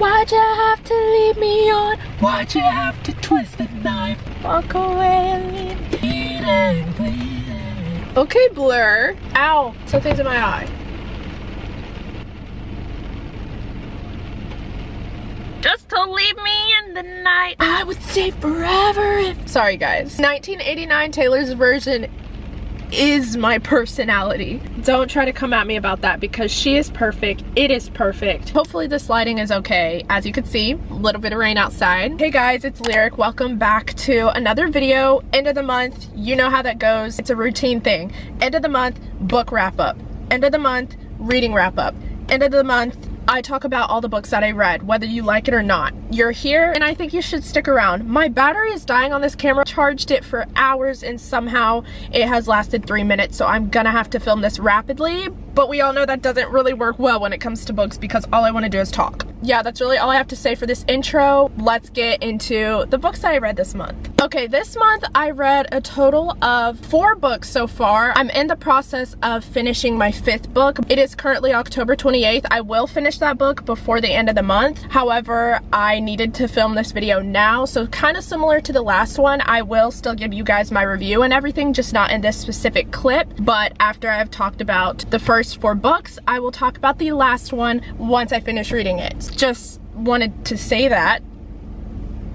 Why'd you have to leave me on? Why'd you have to twist the knife? Walk away and leave me bleeding. Okay, Blur. Ow, something's in my eye. Just to leave me in the night, I would say forever. Sorry guys. 1989 Taylor's version is my personality. Don't try to come at me about that because she is perfect. It is perfect. Hopefully this lighting is okay. As you can see, a little bit of rain outside. Hey guys, it's Lyric. Welcome back to another video. End of the month, you know how that goes. It's a routine thing. End of the month, book wrap up. End of the month, reading wrap up. End of the month, I talk about all the books that I read, whether you like it or not. You're here and I think you should stick around. My battery is dying on this camera. Charged it for hours and somehow it has lasted 3 minutes, so I'm gonna have to film this rapidly. But we all know that doesn't really work well when it comes to books because all I want to do is talk. Yeah, that's really all I have to say for this intro. Let's get into the books that I read this month. Okay, this month I read a total of 4 books so far. I'm in the process of finishing my 5th book. It is currently October 28th. I will finish that book before the end of the month. However, I needed to film this video now, so kind of similar to the last one, I will still give you guys my review and everything, just not in this specific clip. But after I've talked about the first 4 books, I will talk about the last one once I finish reading it. Just wanted to say that.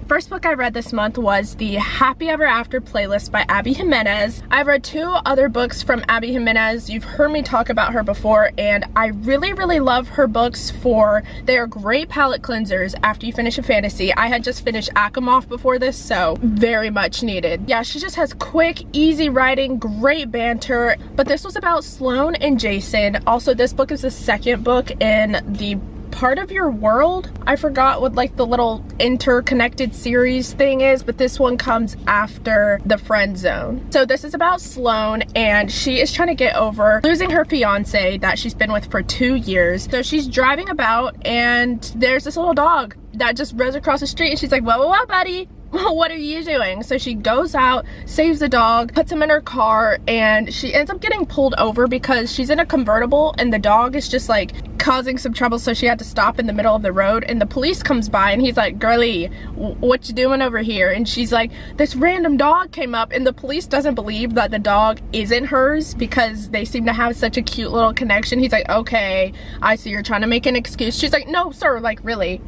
First book I read this month was the Happy Ever After playlist by Abby Jimenez. I've read 2 other books from Abby Jimenez. You've heard me talk about her before and I really love her books for they are great palate cleansers after you finish a fantasy. I had just finished Akamov before this, so very much needed. Yeah, she just has quick, easy writing, great banter, but this was about Sloane and Jason. Also, this book is the 2nd book in the part of your world. I forgot what like the little interconnected series thing is, but this one comes after the friend zone. So this is about Sloane and she is trying to get over losing her fiance that she's been with for 2 years. So she's driving about and there's this little dog that just runs across the street and she's like, whoa, buddy. What are you doing? So she goes out, saves the dog, puts him in her car, and she ends up getting pulled over because she's in a convertible and the dog is just like causing some trouble, so she had to stop in the middle of the road and the police comes by and he's like, girlie, what you doing over here? And she's like, this random dog came up, and the police doesn't believe that the dog isn't hers because they seem to have such a cute little connection. He's like, okay, I see you're trying to make an excuse. She's like, no sir, like really,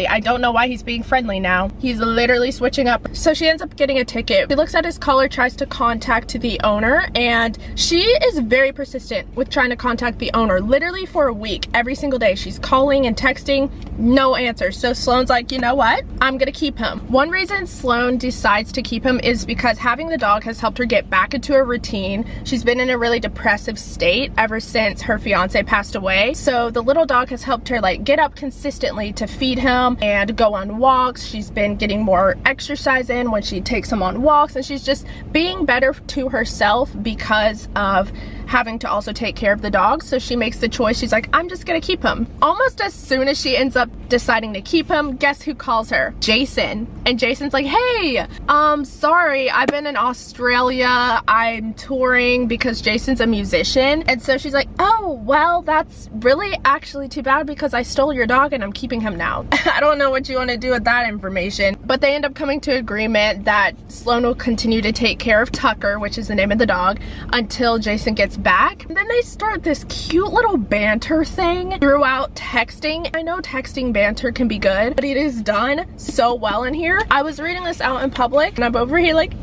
I don't know why he's being friendly now. He's literally switching up. So she ends up getting a ticket. She looks at his collar, tries to contact the owner, and she is very persistent with trying to contact the owner. Literally for a week, every single day, she's calling and texting, no answer. So Sloane's like, you know what? I'm gonna keep him. One reason Sloane decides to keep him is because having the dog has helped her get back into a routine. She's been in a really depressive state ever since her fiance passed away. So the little dog has helped her like get up consistently to feed him and go on walks. She's been getting more exercise in when she takes him on walks, and she's just being better to herself because of having to also take care of the dog. So she makes the choice. She's like, I'm just gonna keep him. Almost as soon as she ends up deciding to keep him, guess who calls her? Jason. And Jason's like, hey, sorry, I've been in Australia. I'm touring because Jason's a musician. And so she's like, oh, well, that's really actually too bad because I stole your dog and I'm keeping him now. I don't know what you want to do with that information. But they end up coming to agreement that Sloane will continue to take care of Tucker, which is the name of the dog, until Jason gets back. And then they start this cute little banter thing throughout texting. I know texting banter can be good, but it is done so well in here. I was reading this out in public and I'm over here like,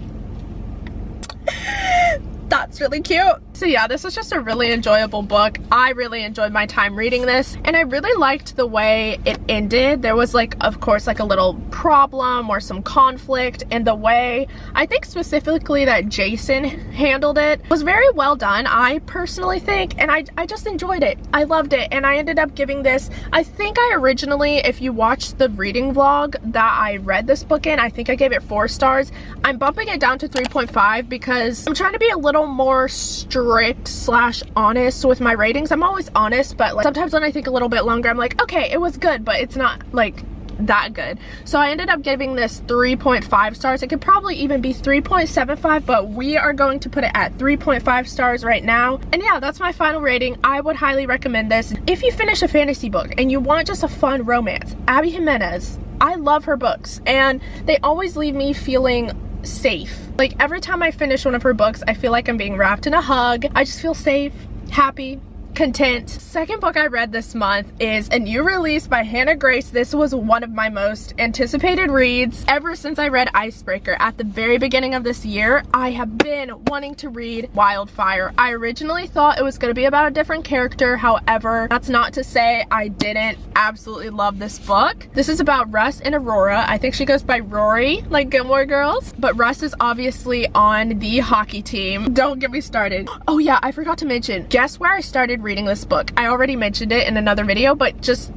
that's really cute. So yeah, this was just a really enjoyable book. I really enjoyed my time reading this, and I really liked the way it ended. There was like, of course, like a little problem or some conflict, and the way I think specifically that Jason handled it was very well done, I personally think, and I just enjoyed it. I loved it, and I ended up giving this, I think I originally, if you watched the reading vlog that I read this book in, I think I gave it 4 stars. I'm bumping it down to 3.5 because I'm trying to be a little more strict / honest with my ratings. I'm always honest, but like sometimes when I think a little bit longer, I'm like, okay, it was good, but it's not like that good. So I ended up giving this 3.5 stars. It could probably even be 3.75, but we are going to put it at 3.5 stars right now. And yeah, that's my final rating. I would highly recommend this. If you finish a fantasy book and you want just a fun romance, Abby Jimenez, I love her books and they always leave me feeling safe. Like every time I finish one of her books, I feel like I'm being wrapped in a hug. I just feel safe, happy, content. Second book I read this month is a new release by Hannah Grace. This was one of my most anticipated reads ever since I read Icebreaker. At the very beginning of this year, I have been wanting to read Wildfire. I originally thought it was going to be about a different character. However, that's not to say I didn't absolutely love this book. This is about Russ and Aurora. I think she goes by Rory, like Gilmore Girls. But Russ is obviously on the hockey team. Don't get me started. Oh yeah, I forgot to mention, guess where I started reading this book? I already mentioned it in another video, but just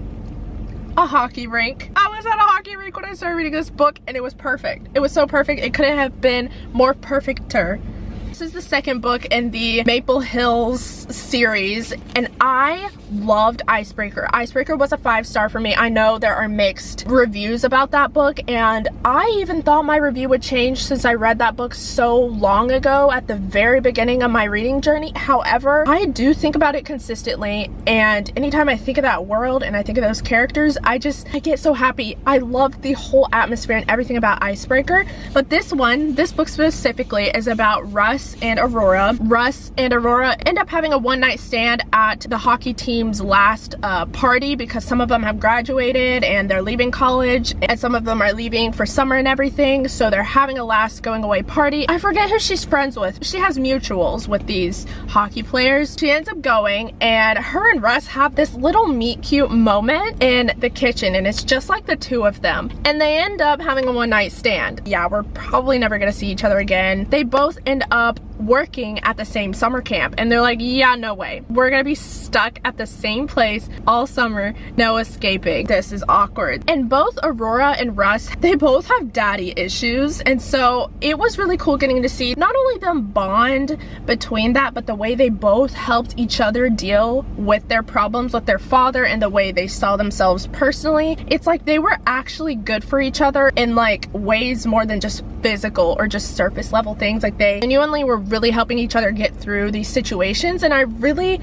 a hockey rink. I was at a hockey rink when I started reading this book and it was perfect. It was so perfect. It couldn't have been more perfecter. This is the second book in the Maple Hills series and I loved Icebreaker. Icebreaker was a 5-star for me. I know there are mixed reviews about that book and I even thought my review would change since I read that book so long ago at the very beginning of my reading journey. However, I do think about it consistently and anytime I think of that world and I think of those characters, I get so happy. I love the whole atmosphere and everything about Icebreaker. But this book specifically is about Russ and Aurora. Russ and Aurora end up having a one-night stand at the hockey team's last party because some of them have graduated and they're leaving college and some of them are leaving for summer and everything, so they're having a last going away party. I forget who she's friends with. She has mutuals with these hockey players. She ends up going and her and Russ have this little meet cute moment in the kitchen and it's just like the two of them and they end up having a one-night stand. Yeah, we're probably never gonna see each other again. They both end up working at the same summer camp and they're like, yeah, no way, we're gonna be stuck at the same place all summer, no escaping. This is awkward. And both Aurora and Russ, they both have daddy issues and so it was really cool getting to see not only them bond between that, but the way they both helped each other deal with their problems with their father and the way they saw themselves personally. It's like they were actually good for each other in like ways more than just physical or just surface level things. Like they genuinely were really helping each other get through these situations and I really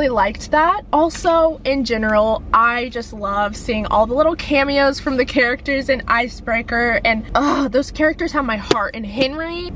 liked that. Also, in general, I just love seeing all the little cameos from the characters in Icebreaker and those characters have my heart. And Henry,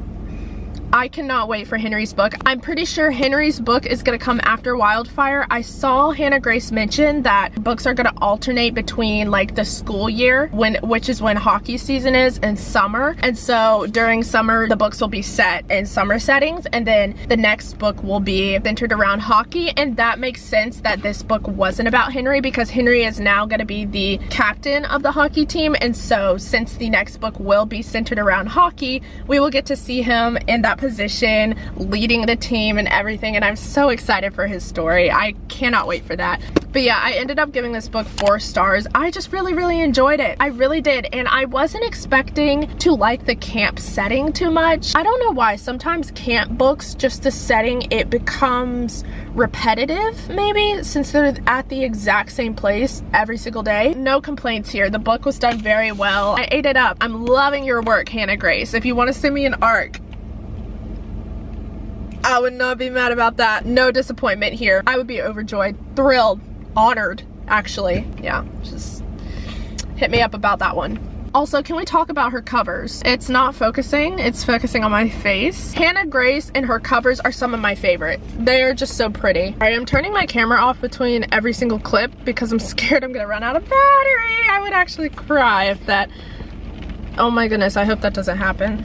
I cannot wait for Henry's book. I'm pretty sure Henry's book is gonna come after Wildfire. I saw Hannah Grace mention that books are gonna alternate between like the school year, which is when hockey season is, and summer. And so during summer, the books will be set in summer settings, and then the next book will be centered around hockey. And that makes sense that this book wasn't about Henry because Henry is now gonna be the captain of the hockey team. And so since the next book will be centered around hockey, we will get to see him in that position, leading the team and everything, and I'm so excited for his story. I cannot wait for that. But yeah, I ended up giving this book 4 stars. I just really enjoyed it. I really did, and I wasn't expecting to like the camp setting too much. I don't know why. Sometimes camp books, just the setting, it becomes repetitive maybe, since they're at the exact same place every single day. No complaints here. The book was done very well. I ate it up. I'm loving your work, Hannah Grace. If you want to send me an arc, I would not be mad about that. No disappointment here. I would be overjoyed, thrilled, honored, actually. Yeah, just hit me up about that one. Also, can we talk about her covers? It's not focusing, it's focusing on my face. Hannah Grace and her covers are some of my favorite. They're just so pretty. All right, I'm turning my camera off between every single clip because I'm scared I'm gonna run out of battery. I would actually cry if that, oh my goodness, I hope that doesn't happen.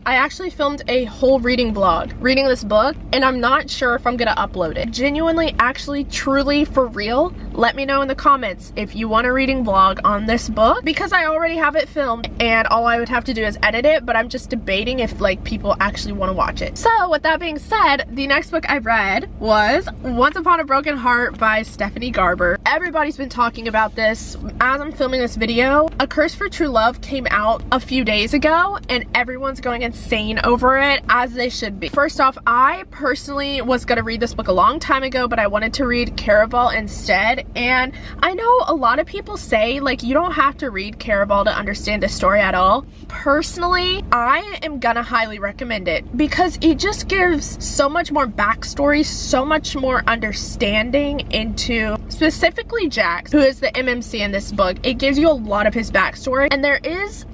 I actually filmed a whole reading vlog reading this book and I'm not sure if I'm gonna upload it. Genuinely, actually, truly, for real, let me know in the comments if you want a reading vlog on this book because I already have it filmed and all I would have to do is edit it, but I'm just debating if like people actually want to watch it. So with that being said, the next book I read was Once Upon a Broken Heart by Stephanie Garber. Everybody's been talking about this. As I'm filming this video, A Curse for True Love came out a few days ago and everyone's going insane insane over it, as they should be. First off, I personally was gonna read this book a long time ago, but I wanted to read Caraval instead. And I know a lot of people say, like, you don't have to read Caraval to understand the story at all. Personally, I am gonna highly recommend it because it just gives so much more backstory, so much more understanding into specifically Jax, who is the MMC in this book. It gives you a lot of his backstory, and there is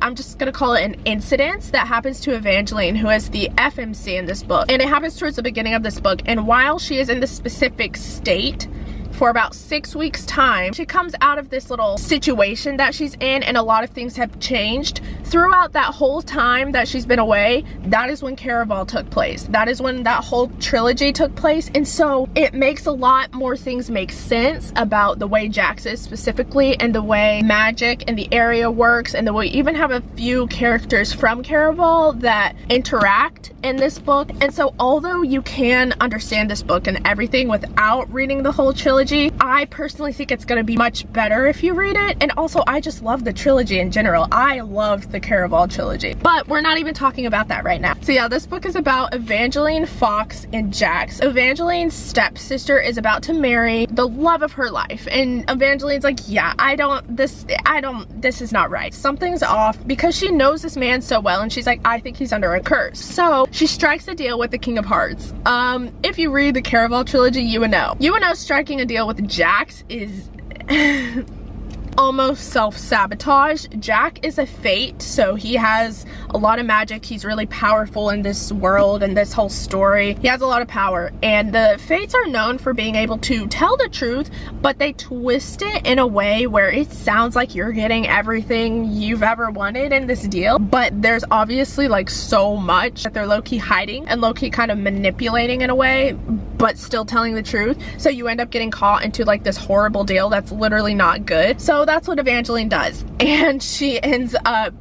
I'm just gonna call it an incident that happens to Evangeline, who is the FMC in this book, and it happens towards the beginning of this book. And while she is in this specific state for about 6 weeks time, she comes out of this little situation that she's in, and a lot of things have changed throughout that whole time that she's been away. That is when Caraval took place. That is when that whole trilogy took place. And so it makes a lot more things make sense about the way Jax is specifically, and the way magic and the area works, and the way we even have a few characters from Caraval that interact in this book. And so although you can understand this book and everything without reading the whole trilogy, I personally think it's going to be much better if you read it. And also, I just love the trilogy in general. I love the Caraval trilogy, but we're not even talking about that right now. So yeah, this book is about Evangeline, Fox, and Jax. Evangeline's stepsister is about to marry the love of her life, and Evangeline's like, yeah, this is not right. Something's off, because she knows this man so well, and she's like, I think he's under a curse. So she strikes a deal with the King of Hearts. If you read the Caraval trilogy, you would know striking a deal with Jax is almost self-sabotage. Jack is a fate, so he has a lot of magic. He's really powerful in this world and this whole story. He has a lot of power, and the fates are known for being able to tell the truth, but they twist it in a way where it sounds like you're getting everything you've ever wanted in this deal, but there's obviously like so much that they're low-key hiding and low-key kind of manipulating in a way, but still telling the truth. So you end up getting caught into like this horrible deal that's literally not good. So that's what Evangeline does, and she ends up,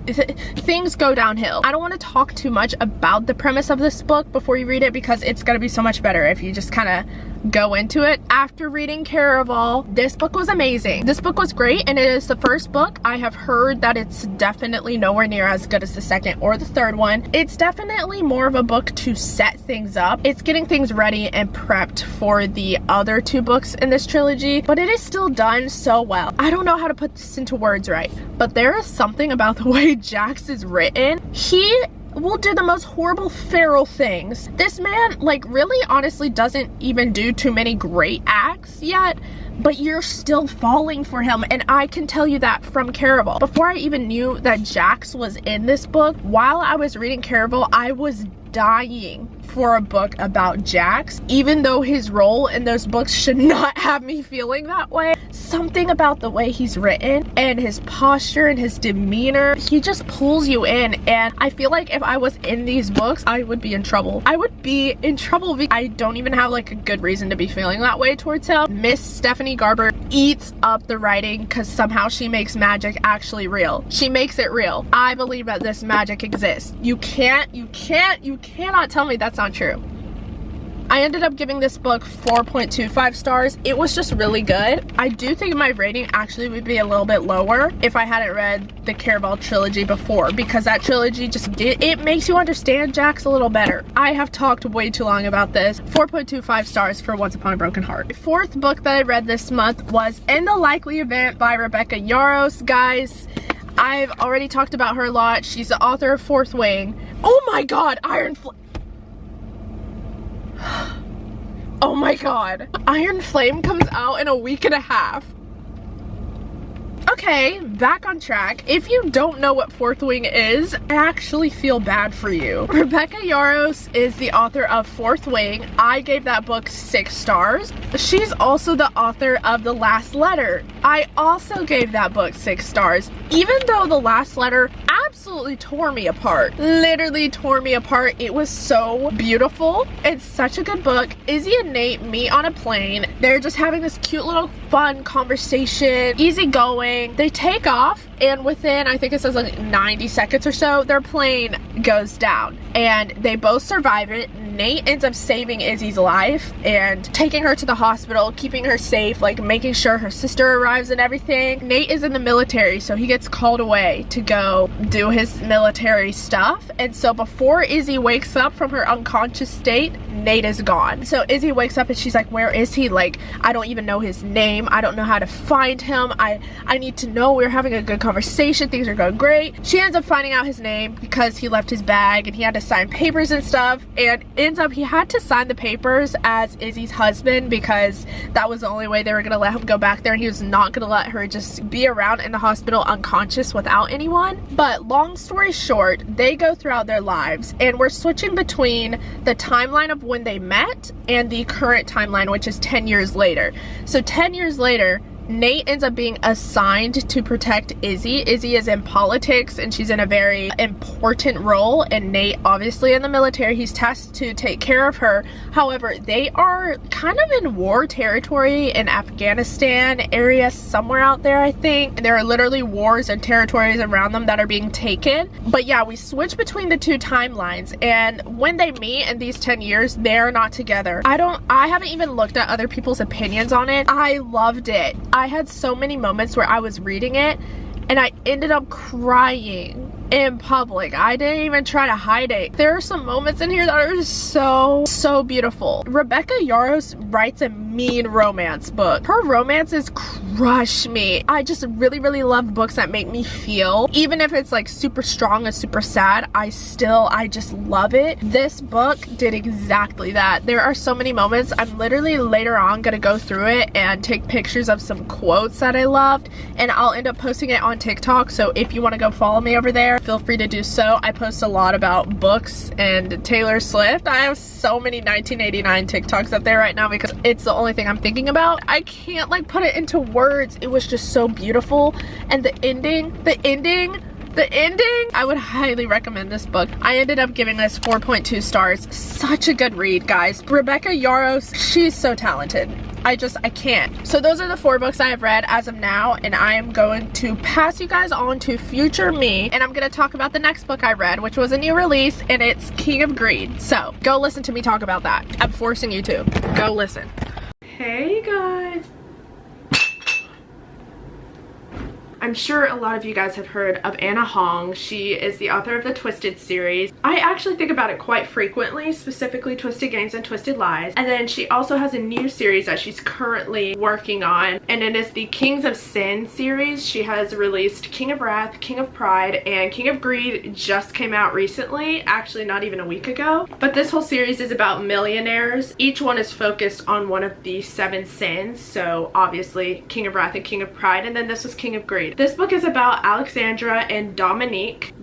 things go downhill. I don't want to talk too much about the premise of this book before you read it, because it's going to be so much better if you just kind of go into it. After reading Caraval, this book was amazing. This book was great, and it is the first book. I have heard that it's definitely nowhere near as good as the second or the third one. It's definitely more of a book to set things up. It's getting things ready and prepped for the other two books in this trilogy, but it is still done so well. I don't know how to put this into words right, but there is something about the way Jax is written. He will do the most horrible feral things. This man, like, really honestly doesn't even do too many great acts yet, but you're still falling for him, and I can tell you that from Caraval. Before I even knew that Jax was in this book, while I was reading Caraval, I was dying for a book about Jax, even though his role in those books should not have me feeling that way. Something about the way he's written and his posture and his demeanor, he just pulls you in, and I feel like if I was in these books, I would be in trouble. I would be in trouble because I don't even have like a good reason to be feeling that way towards him. Miss Stephanie Garber eats up the writing because somehow she makes magic actually real. She makes it real. I believe that this magic exists. You cannot tell me that's not true. I ended up giving this book 4.25 stars. It was just really good. I do think my rating actually would be a little bit lower if I hadn't read the Caraval trilogy before, because that trilogy just, it makes you understand Jax a little better. I have talked way too long about this. 4.25 stars for Once Upon a Broken Heart. The fourth book that I read this month was In the Likely Event by Rebecca Yarros. Guys, I've already talked about her a lot. She's the author of Fourth Wing. Oh my god, oh my god, Iron Flame comes out in a week and a half. Okay, back on track. If you don't know what Fourth Wing is, I actually feel bad for you. Rebecca Yarros is the author of Fourth Wing. I gave that book 6 stars. She's also the author of The Last Letter. I also gave that book 6 stars, even though The Last Letter absolutely tore me apart. Literally tore me apart. It was so beautiful. It's such a good book. Izzy and Nate meet on a plane. They're just having this cute little fun conversation, easygoing. They take off, and within, I think it says like 90 seconds or so, their plane goes down, and they both survive it. Nate ends up saving Izzy's life and taking her to the hospital, keeping her safe, like making sure her sister arrives and everything. Nate is in the military, so he gets called away to go do his military stuff. And so before Izzy wakes up from her unconscious state, Nate is gone. So Izzy wakes up and she's like, where is he? Like, I don't even know his name. I don't know how to find him. I need to know. We're having a good conversation. Things are going great. She ends up finding out his name because he left his bag and he had to sign papers and stuff, and ends up he had to sign the papers as Izzy's husband because that was the only way they were gonna let him go back there, and he was not gonna let her just be around in the hospital unconscious without anyone. But long story short, they go throughout their lives, and we're switching between the timeline of when they met and the current timeline, which is 10 years later. So 10 years later, Nate ends up being assigned to protect Izzy. Izzy is in politics and she's in a very important role, and Nate obviously in the military. He's tasked to take care of her. However, they are kind of in war territory in Afghanistan area somewhere out there, I think. There are literally wars and territories around them that are being taken. But yeah, we switch between the two timelines, and when they meet in these 10 years, they're not together. I haven't even looked at other people's opinions on it. I loved it. I had so many moments where I was reading it and I ended up crying in public. I didn't even try to hide it. There are some moments in here that are just so beautiful. Rebecca Yarros writes a mean romance book. Her romances crush me. I just really love books that make me feel. Even if it's like super strong and super sad, I just love it. This book did exactly that. There are so many moments. I'm literally later on gonna go through it and take pictures of some quotes that I loved, and I'll end up posting it on TikTok. So if you want to go follow me over there, feel free to do so. I post a lot about books and Taylor Swift. I have so many 1989 TikToks up there right now because it's the only thing I'm thinking about. I can't like put it into words. It was just so beautiful. And the ending, I would highly recommend this book. I ended up giving this 4.2 stars. Such a good read, guys. Rebecca Yarros, she's so talented. I can't. So those are the 4 books I have read as of now, and I am going to pass you guys on to future me, and I'm going to talk about the next book I read, which was a new release, and it's King of Greed. So go listen to me talk about that. I'm forcing you to. Go listen. Hey guys. I'm sure a lot of you guys have heard of Anna Hong. She is the author of the Twisted series. I actually think about it quite frequently, specifically Twisted Games and Twisted Lies. And then she also has a new series that she's currently working on, and it is the Kings of Sin series. She has released King of Wrath, King of Pride, and King of Greed just came out recently, actually not even a week ago. But this whole series is about millionaires. Each one is focused on one of the 7 sins. So obviously King of Wrath and King of Pride, and then this was King of Greed. This book is about Alexandra and Dominic.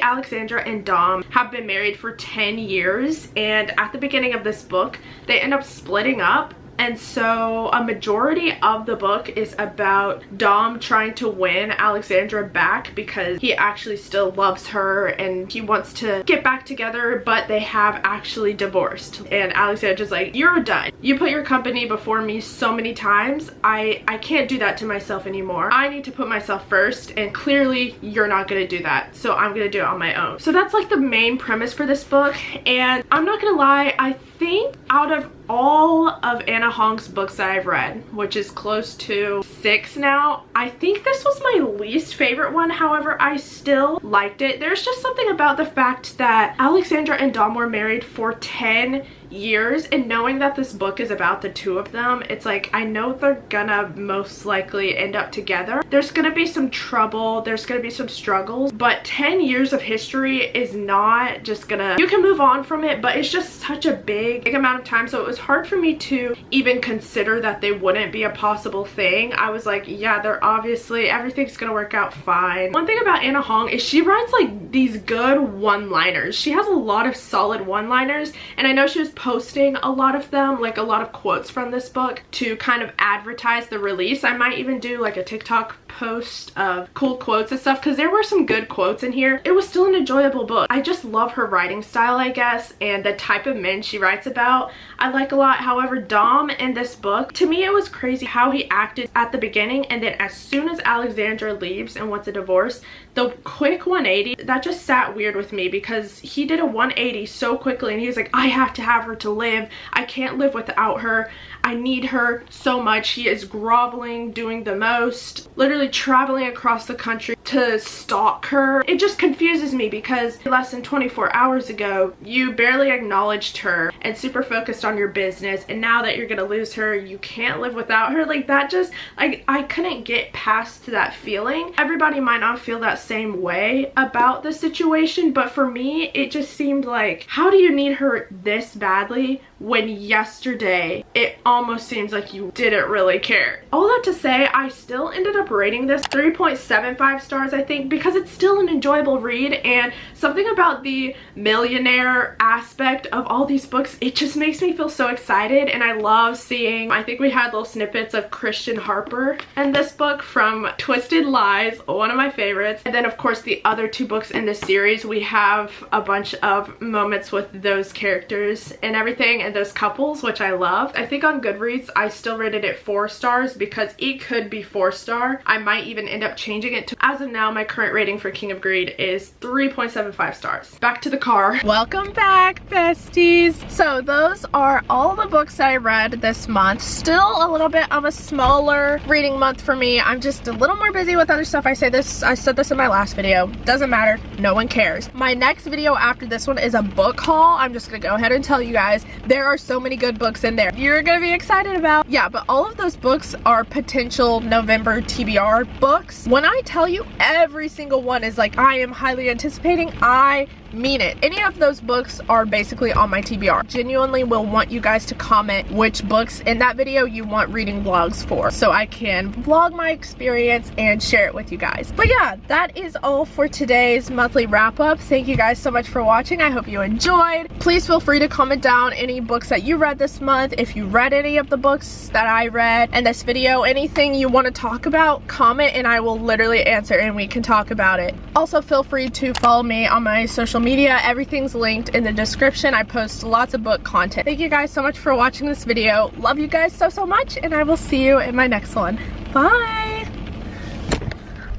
Alexandra and Dom have been married for 10 years, and at the beginning of this book, they end up splitting up. And so a majority of the book is about Dom trying to win Alexandra back because he actually still loves her and he wants to get back together, but they have actually divorced. And Alexandra's like, you're done. You put your company before me so many times. I can't do that to myself anymore. I need to put myself first, and clearly you're not gonna do that. So I'm gonna do it on my own. So that's like the main premise for this book. And I'm not gonna lie, I think out of all of Anna Hong's books that I've read, which is close to 6 now, I think this was my least favorite one. However, I still liked it. There's just something about the fact that Alexandra and Dom were married for 10 years, and knowing that this book is about the 2 of them, it's like I know they're gonna most likely end up together. There's gonna be some trouble, there's gonna be some struggles, but 10 years of history is not just gonna, you can move on from it, but it's just such a big amount of time. So it was hard for me to even consider that they wouldn't be a possible thing. I was like, yeah, they're obviously, everything's gonna work out fine. One thing about Anna Hong is she writes like these good one-liners. She has a lot of solid one-liners, and I know she was posting a lot of them, like a lot of quotes from this book, to kind of advertise the release. I might even do like a TikTok post of cool quotes and stuff, because there were some good quotes in here. It was still an enjoyable book. I just love her writing style, I guess, and the type of men she writes about I like a lot. However, Dom in this book, to me it was crazy how he acted at the beginning, and then as soon as Alexandra leaves and wants a divorce, the quick 180, that just sat weird with me, because he did a 180 so quickly and he was like, I have to have her to live. I can't live without her. I need her so much. He is groveling, doing the most, literally traveling across the country to stalk her. It just confuses me, because less than 24 hours ago, you barely acknowledged her and super focused on your business, and now that you're gonna lose her, you can't live without her. Like, that just, like, I couldn't get past that feeling. Everybody might not feel that same way about the situation, but for me, it just seemed like, how do you need her this badly when yesterday it almost seems like you didn't really care? All that to say, I still ended up rating this 3.75 stars, I think, because it's still an enjoyable read, and something about the millionaire aspect of all these books, it just makes me feel so excited. And I love seeing, I think we had little snippets of Christian Harper in this book from Twisted Lies, one of my favorites, and then of course the other two books in this series, we have a bunch of moments with those characters and everything, and those couples, which I love. I think on Goodreads I still rated it 4 stars because it could be 4-star. I might even end up changing it to, as of now, my current rating for King of Greed is 3.75 stars. Back to the car. Welcome back, besties. So those are all the books that I read this month. Still a little bit of a smaller reading month for me. I'm just a little more busy with other stuff. I said this in my last video. Doesn't matter. No one cares. My next video after this one is a book haul. I'm just gonna go ahead and tell you guys, there are so many good books in there you're gonna be excited about. Yeah, but all of those books are potential November TBR books. When I tell you every single one is like, I am highly anticipating, I mean it. Any of those books are basically on my TBR. Genuinely will want you guys to comment which books in that video you want reading vlogs for, so I can vlog my experience and share it with you guys. But yeah, that is all for today's monthly wrap up. Thank you guys so much for watching. I hope you enjoyed. Please feel free to comment down any books that you read this month. If you read any of the books that I read in this video, anything you want to talk about, comment and I will literally answer and we can talk about it. Also, feel free to follow me on my social media. Everything's linked in the description. I post lots of book content. Thank you guys so much for watching this video. Love you guys so much, and I will see you in my next one. Bye!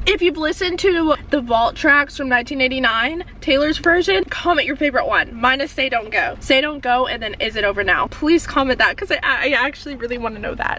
If you've listened to the Vault tracks from 1989, Taylor's version, comment your favorite one. Mine is Say Don't Go. Say Don't Go, and then Is It Over Now? Please comment that, because I actually really want to know that.